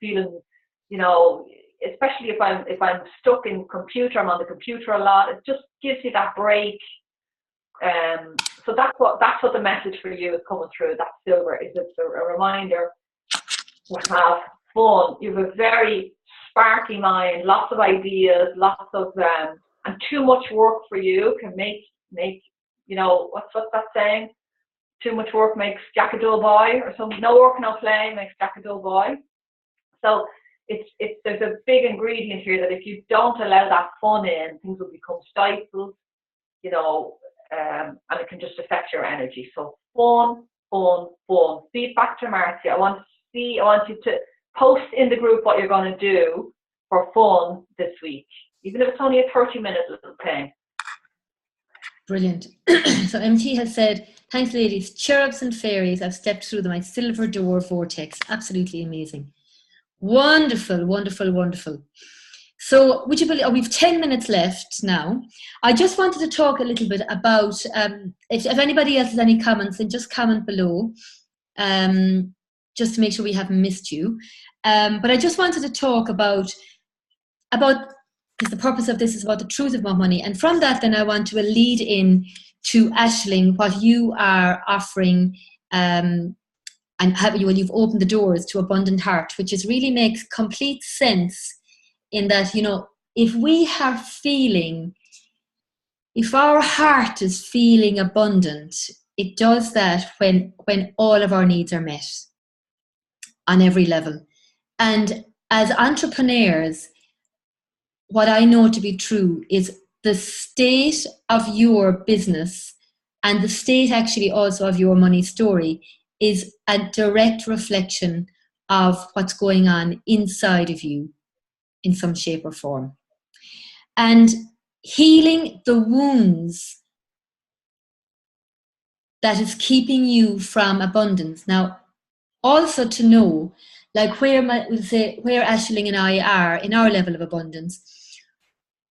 feeling, you know, especially if I'm stuck in computer, I'm on the computer a lot. It just gives you that break. So that's what the message for you is coming through. That silver is a reminder to have fun. You have a very sparky mind, lots of ideas, lots of and too much work for you can make you know, what's that saying? Too much work makes Jack a dull boy, or something. No work, no play makes Jack a dull boy. So there's a big ingredient here that if you don't allow that fun in, things will become stifled, you know, and it can just affect your energy. So fun. Feedback to Marcia. I want you to post in the group what you're going to do for fun this week, even if it's only a 30-minute little thing. Brilliant. So MT has said, thanks ladies, cherubs and fairies, I've stepped through my silver door vortex. Absolutely amazing. Wonderful. So would you believe, we've 10 minutes left now. I just wanted to talk a little bit about, if anybody else has any comments, then just comment below, just to make sure we haven't missed you. But I just wanted to talk about, because the purpose of this is about the truth about money. And from that, then I want to lead in to Aisling, what you are offering, and you've opened the doors to Abundant Heart, which really makes complete sense in that, you know, if our heart is feeling abundant, it does that when all of our needs are met on every level. And as entrepreneurs, what I know to be true is the state of your business and the state actually also of your money story is a direct reflection of what's going on inside of you in some shape or form. And healing the wounds that is keeping you from abundance. Now, also to know, like where Aisling and I are in our level of abundance,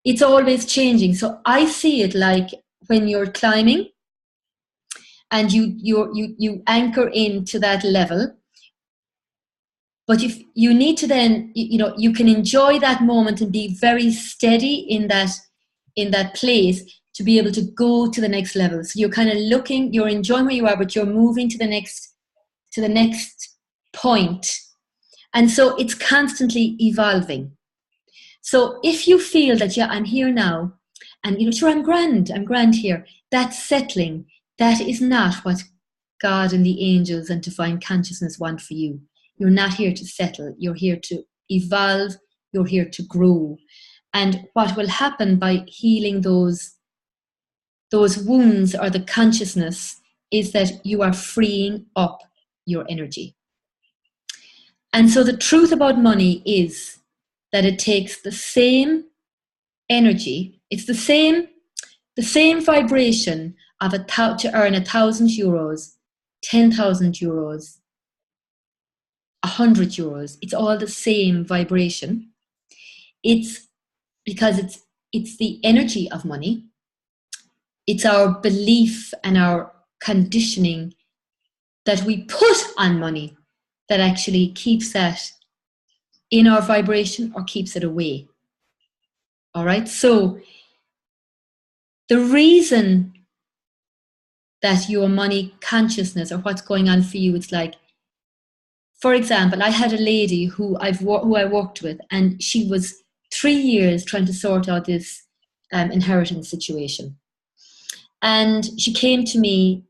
it's always changing. So I see it like when you're climbing and you anchor into that level, but if you need to then, you know, you can enjoy that moment and be very steady in that place to be able to go to the next level. So you're kind of you're enjoying where you are, but you're moving to the next point. And so it's constantly evolving. So if you feel that, yeah, I'm here now, and you know, sure, I'm grand here, that's settling. That is not what God and the angels and divine consciousness want for you. You're not here to settle. You're here to evolve. You're here to grow. And what will happen by healing those wounds or the consciousness is that you are freeing up your energy. And so the truth about money is that it takes the same energy. It's the same vibration of to earn €1,000, €10,000, €100. It's all the same vibration. It's because it's the energy of money. It's our belief and our conditioning that we put on money that actually keeps that in our vibration or keeps it away. All right. So the reason that your money consciousness or what's going on for you, it's like, for example, I had a lady who I worked with, and she was 3 years trying to sort out this inheritance situation. And she came to me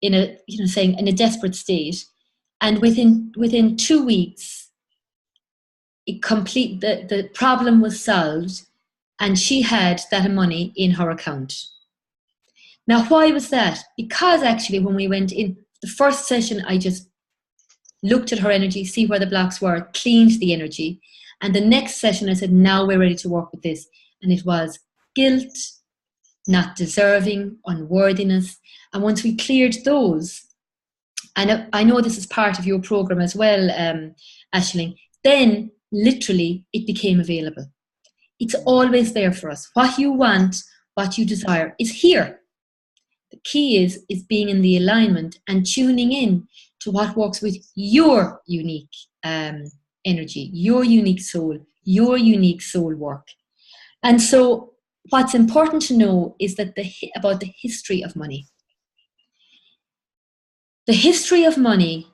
in a, saying in a desperate state. And within 2 weeks, the problem was solved, and she had that money in her account. Now, why was that? Because actually, when we went in the first session, I just looked at her energy, see where the blocks were, cleaned the energy. And the next session, I said, now we're ready to work with this. And it was guilt, not deserving, unworthiness. And once we cleared those, and I know this is part of your program as well, Aisling, then literally it became available. It's always there for us. What you want, what you desire is here. The key is being in the alignment and tuning in to what works with your unique energy, your unique soul work. And so what's important to know is that about the history of money. The history of money,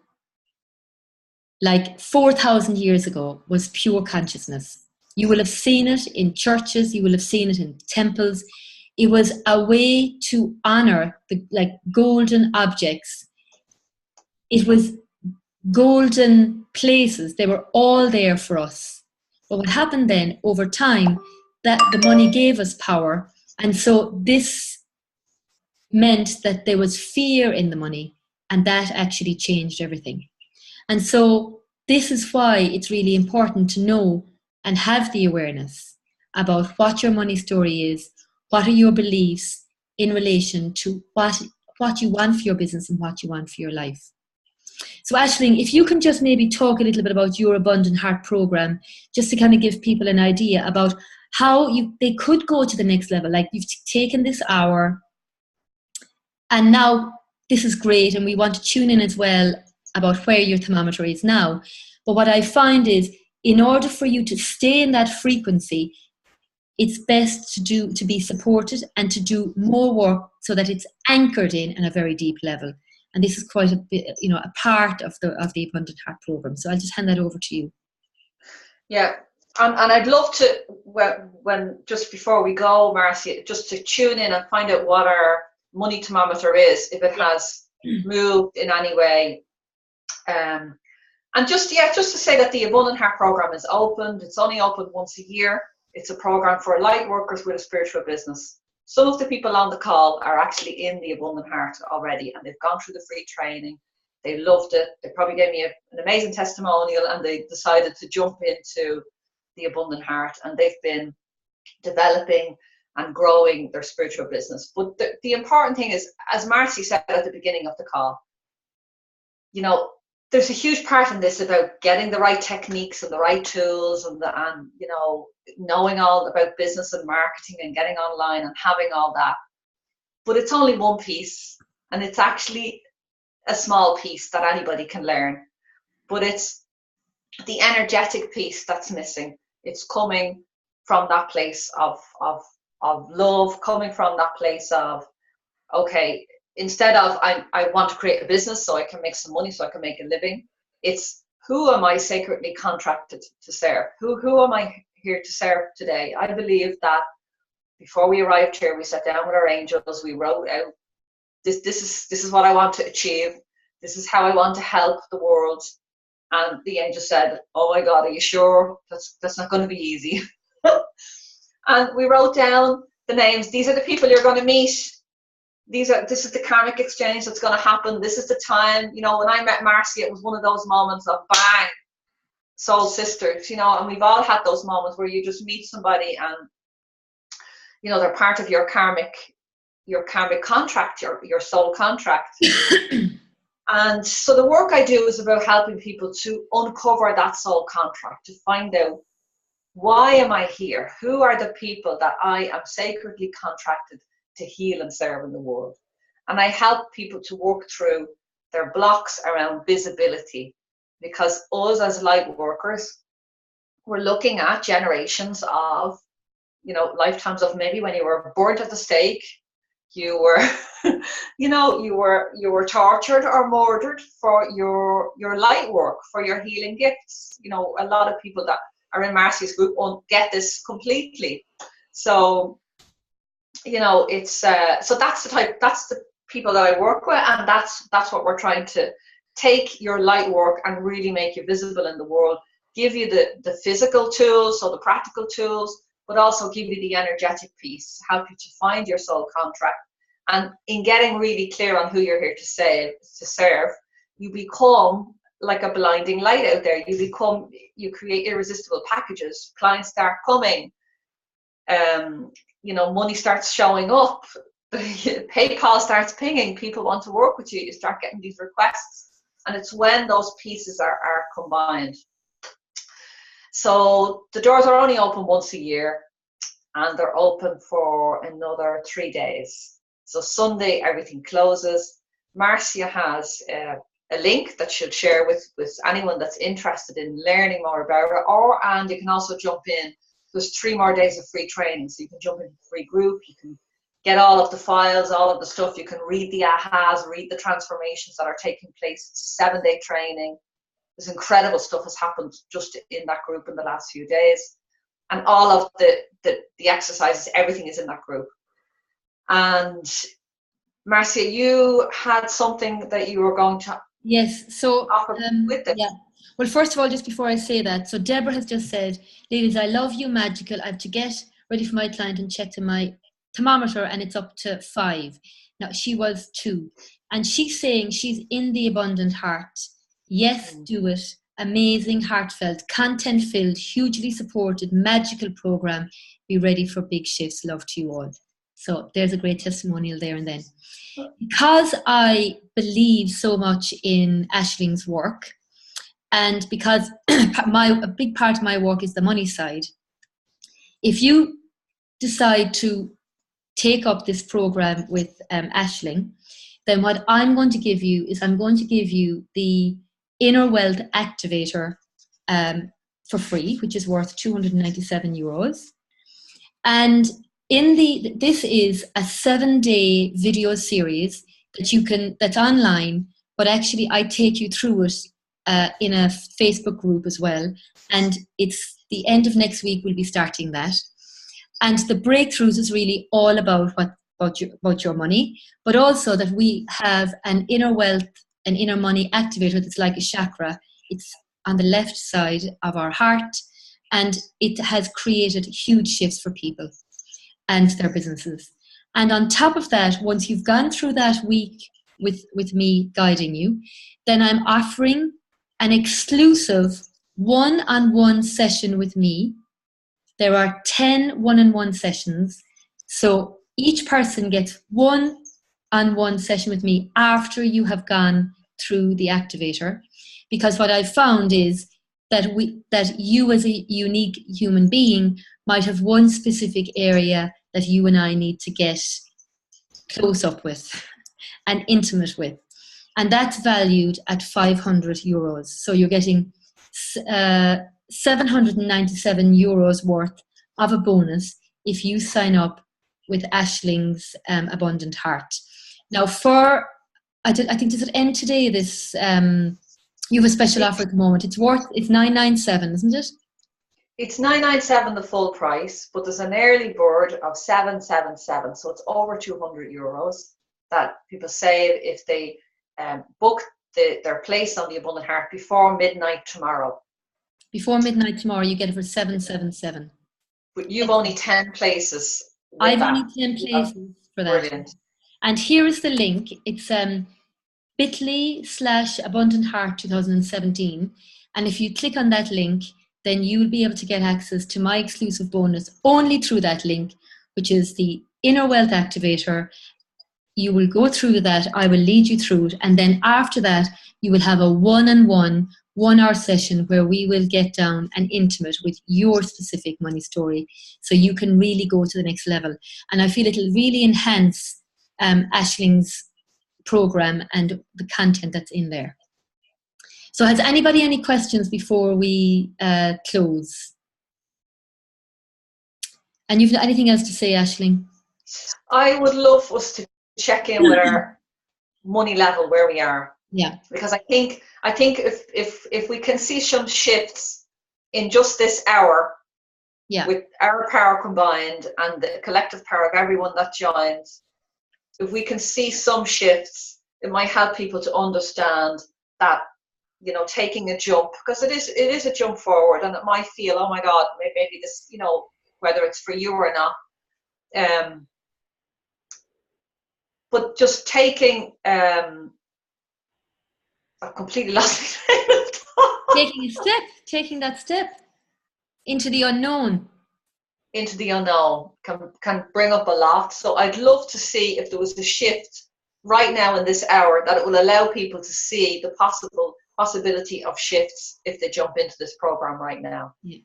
like 4,000 years ago, was pure consciousness. You will have seen it in churches, you will have seen it in temples. It was a way to honor the golden objects. It was golden places. They were all there for us. But what happened then, over time, that the money gave us power. And so this meant that there was fear in the money, and that actually changed everything. And so this is why it's really important to know and have the awareness about what your money story is, what are your beliefs in relation to what you want for your business and what you want for your life. So Aisling, if you can just maybe talk a little bit about your Abundant Heart program, just to kind of give people an idea about how they could go to the next level. Like, you've taken this hour and now this is great, and we want to tune in as well about where your thermometer is now. But what I find is, in order for you to stay in that frequency, it's best to be supported and to do more work so that it's anchored in a very deep level. And this is quite a bit, a part of the Abundant Heart program. So I'll just hand that over to you. Yeah, and I'd love to, when just before we go, Marcia, just to tune in and find out what our money thermometer is, if it has moved in any way. And just to say that the Abundant Heart program is opened. It's only open once a year. It's a program for light workers with a spiritual business. Some of the people on the call are actually in the Abundant Heart already, and they've gone through the free training. They loved it. They probably gave me an amazing testimonial, and they decided to jump into the Abundant Heart, and they've been developing and growing their spiritual business. But the important thing is, as Marcy said at the beginning of the call, there's a huge part in this about getting the right techniques and the right tools and knowing all about business and marketing and getting online and having all that. But it's only one piece, and it's actually a small piece that anybody can learn. But it's the energetic piece that's missing. It's coming from that place of love, coming from that place of, okay, instead of I want to create a business so I can make some money, so I can make a living, it's who am I sacredly contracted to serve? Who am I here to serve today? I believe that before we arrived here, we sat down with our angels, we wrote out, this is what I want to achieve. This is how I want to help the world. And the angel said, oh my God, are you sure? That's not going to be easy. And we wrote down the names. These are the people you're going to meet. This is the karmic exchange that's going to happen. This is the time. When I met Marcy, it was one of those moments of bang, soul sisters, and we've all had those moments where you just meet somebody and, they're part of your karmic contract, your soul contract. And so the work I do is about helping people to uncover that soul contract, to find out, why am I here? Who are the people that I am sacredly contracted to heal and serve in the world? And I help people to work through their blocks around visibility, because us as light workers, we're looking at generations of, lifetimes of maybe when you were burnt at the stake, you were, you were tortured or murdered for your light work, for your healing gifts. A lot of people that are in Marcy's group won't get this completely. So, it's so that's the people that I work with, and that's what we're trying to take your light work and really make you visible in the world, give you the physical tools, so the practical tools, but also give you the energetic piece, help you to find your soul contract. And in getting really clear on who you're here to serve, you become like a blinding light out there. You create irresistible packages. Clients start coming. Money starts showing up. PayPal starts pinging. People want to work with you. You start getting these requests. And it's when those pieces are combined. So the doors are only open once a year, and they're open for another 3 days. So Sunday, everything closes. Marcia has a link that she'll share with anyone that's interested in learning more about it, and you can also jump in. There's 3 more days of free training, so you can jump into a free group, you can get all of the files, all of the stuff, you can read the ahas, read the transformations that are taking place. It's a 7-day training. There's incredible stuff has happened just in that group in the last few days. And all of the exercises, everything is in that group. And Marcia, you had something that you were going to offer with it. Yeah. Well, first of all, just before I say that, so Deborah has just said, ladies, I love you, magical. I have to get ready for my client and check to my thermometer, and it's up to 5. Now, she was 2. And she's saying she's in the abundant heart. Yes, do it. Amazing, heartfelt, content-filled, hugely supported, magical program. Be ready for big shifts. Love to you all. So there's a great testimonial there and then. Because I believe so much in Aisling's work, and because a big part of my work is the money side, if you decide to take up this program with Aisling, then what I'm going to give you is I'm going to give you the Inner Wealth Activator for free, which is worth €297. And this is a 7-day video series that's online, but actually I take you through it in a Facebook group as well. And it's the end of next week we'll be starting that. And the breakthroughs is really all about about your money, but also that we have an inner wealth, an inner money activator that's like a chakra. It's on the left side of our heart, and it has created huge shifts for people and their businesses. And on top of that, once you've gone through that week with me guiding you, then I'm offering an exclusive one-on-one session with me. There are 10 one-on-one sessions. So each person gets one-on-one session with me after you have gone through the activator. Because what I've found is that you as a unique human being might have one specific area that you and I need to get close up with and intimate with. And that's valued at €500. So you're getting €797 worth of a bonus if you sign up with Aisling's Abundant Heart. Now I think does it end today, this you have a special offer at the moment. It's $997, isn't it? It's $997 the full price, but there's an early bird of $777, so it's over €200 that people save if they book their place on the Abundant Heart before midnight tomorrow. Before midnight tomorrow, you get it for $777. But you've only 10 places. I've only 10 places for that. Brilliant. And here is the link. It's bit.ly/Abundant Heart 2017. And if you click on that link, then you will be able to get access to my exclusive bonus only through that link, which is the Inner Wealth Activator. you will go through that. I will lead you through it. And then after that, you will have a one-on-one, 1 hour session where we will get down and intimate with your specific money story so you can really go to the next level. And I feel it'll really enhance Aisling's program and the content that's in there. So has anybody any questions before we close? And you've anything else to say, Aisling? I would love us to check in with our money level, where we are. Yeah. Because I think if we can see some shifts in just this hour, yeah, with our power combined and the collective power of everyone that joins, if we can see some shifts, it might help people to understand that, you know, taking a jump, because it is a jump forward, and it might feel, oh my God, maybe this, you know, whether it's for you or not. But just taking, I've completely lost my train of thought. Taking that step into the unknown. Into the unknown can bring up a lot. So I'd love to see if there was a shift right now in this hour that it will allow people to see the possibility of shifts if they jump into this program right now. Yeah.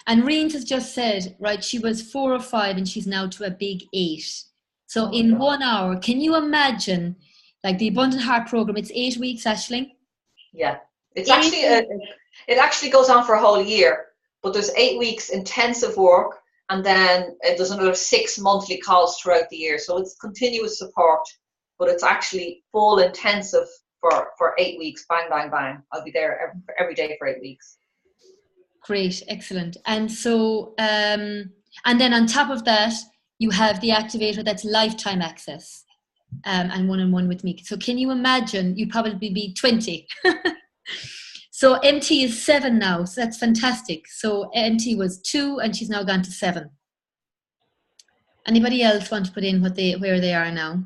And Reens has just said, right, she was 4 or 5 and she's now to a big 8. So in 1 hour, can you imagine, like the Abundant Heart program, it's 8 weeks, Aisling? Yeah. It's actually, it actually goes on for a whole year, but there's 8 weeks intensive work, and then there's another 6 monthly calls throughout the year. So it's continuous support, but it's actually full intensive for 8 weeks. Bang, bang, bang. I'll be there every day for 8 weeks. Great, excellent. And so, and then on top of that, you have the activator that's lifetime access, and one-on-one with me. So can you imagine, you'd probably be 20. So MT is 7 now, so that's fantastic. So MT was 2 and she's now gone to 7. Anybody else want to put in where they are now?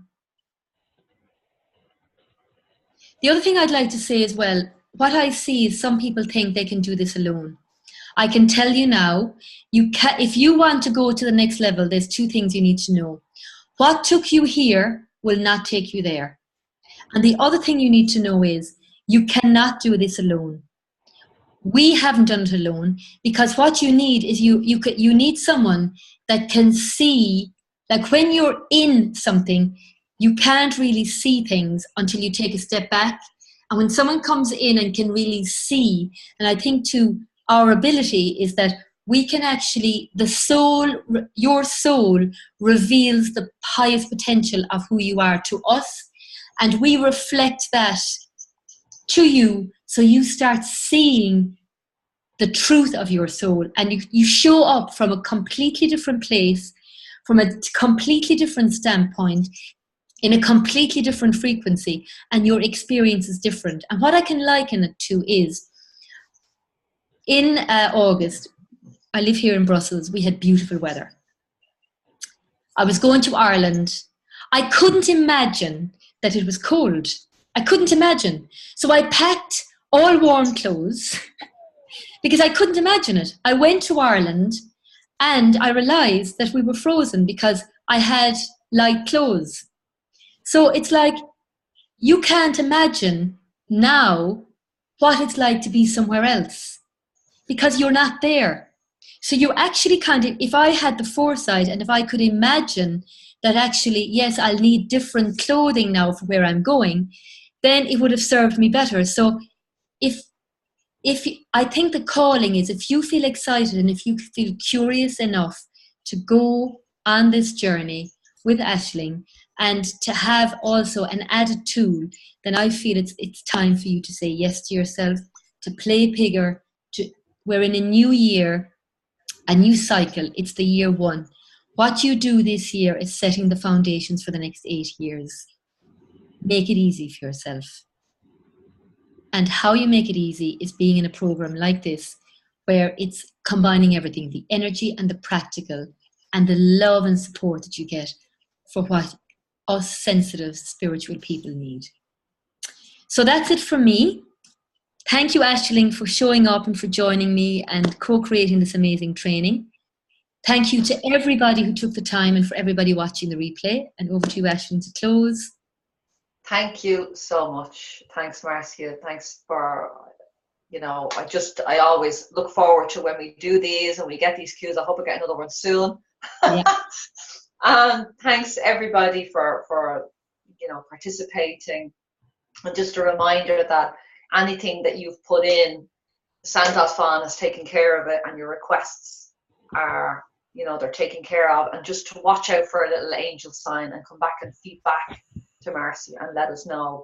The other thing I'd like to say as well, what I see is some people think they can do this alone. I can tell you now, if you want to go to the next level, there's 2 things you need to know. What took you here will not take you there. And the other thing you need to know is you cannot do this alone. We haven't done it alone, because what you need is you need someone that can see, like when you're in something, you can't really see things until you take a step back. And when someone comes in and can really see, and I think too, our ability is that we can actually, your soul reveals the highest potential of who you are to us, and we reflect that to you, so you start seeing the truth of your soul, and you show up from a completely different place, from a completely different standpoint, in a completely different frequency, and your experience is different. And what I can liken it to is, in August, I live here in Brussels, we had beautiful weather. I was going to Ireland. I couldn't imagine that it was cold. I couldn't imagine. So I packed all warm clothes because I couldn't imagine it. I went to Ireland and I realized that we were frozen because I had light clothes. So it's like, you can't imagine now what it's like to be somewhere else, because you're not there. So you're actually kind of, if I had the foresight and if I could imagine that actually, yes, I'll need different clothing now for where I'm going, then it would have served me better. So if I think the calling is, if you feel excited and if you feel curious enough to go on this journey with Aisling and to have also an added tool, then I feel it's time for you to say yes to yourself, to play bigger. We're in a new year, a new cycle. It's the year 1. What you do this year is setting the foundations for the next 8 years. Make it easy for yourself. And how you make it easy is being in a program like this, where it's combining everything, the energy and the practical, and the love and support that you get for what us sensitive spiritual people need. So that's it from me. Thank you, Aisling, for showing up and for joining me and co-creating this amazing training. Thank you to everybody who took the time and for everybody watching the replay. And over to you, Aisling, to close. Thank you so much. Thanks, Marcia. Thanks for, I always look forward to when we do these and we get these cues. I hope I get another one soon. Yeah. And thanks everybody for participating. And just a reminder that anything that you've put in, Santos Fan has taken care of it, and your requests are, they're taken care of. And just to watch out for a little angel sign and come back and feed back to Marcy and let us know.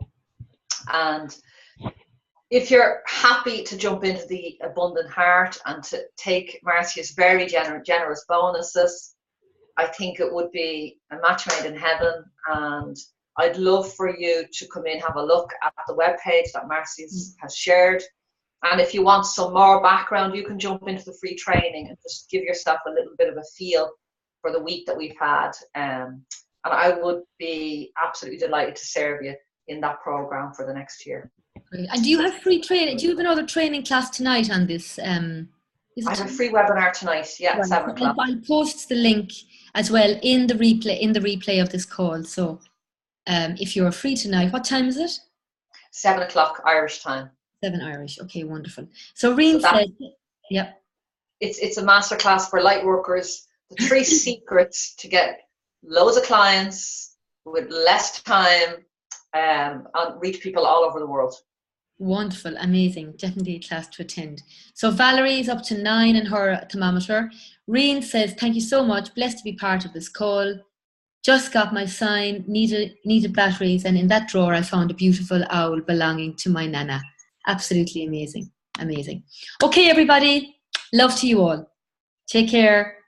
And if you're happy to jump into the Abundant Heart and to take Marcy's very generous bonuses, I think it would be a match made in heaven. And I'd love for you to come in, have a look at the webpage that Marcy has shared. And if you want some more background, you can jump into the free training and just give yourself a little bit of a feel for the week that we've had. And I would be absolutely delighted to serve you in that program for the next year. Great. And do you have free training? Do you have another training class tonight on this? I have a free webinar tonight, right. 7 o'clock. I'll post the link as well in the replay of this call. So if you're free tonight, what time is it? 7 o'clock Irish time. 7 Irish. Okay, wonderful. So Reen said, yeah. It's a masterclass for light workers. The 3 secrets to get loads of clients with less time and reach people all over the world. Wonderful, amazing. Definitely a class to attend. So Valerie is up to 9 in her thermometer. Reen says, thank you so much. Blessed to be part of this call. Just got my sign, needed batteries, and in that drawer I found a beautiful owl belonging to my Nana. Absolutely amazing. Amazing. Okay, everybody. Love to you all. Take care.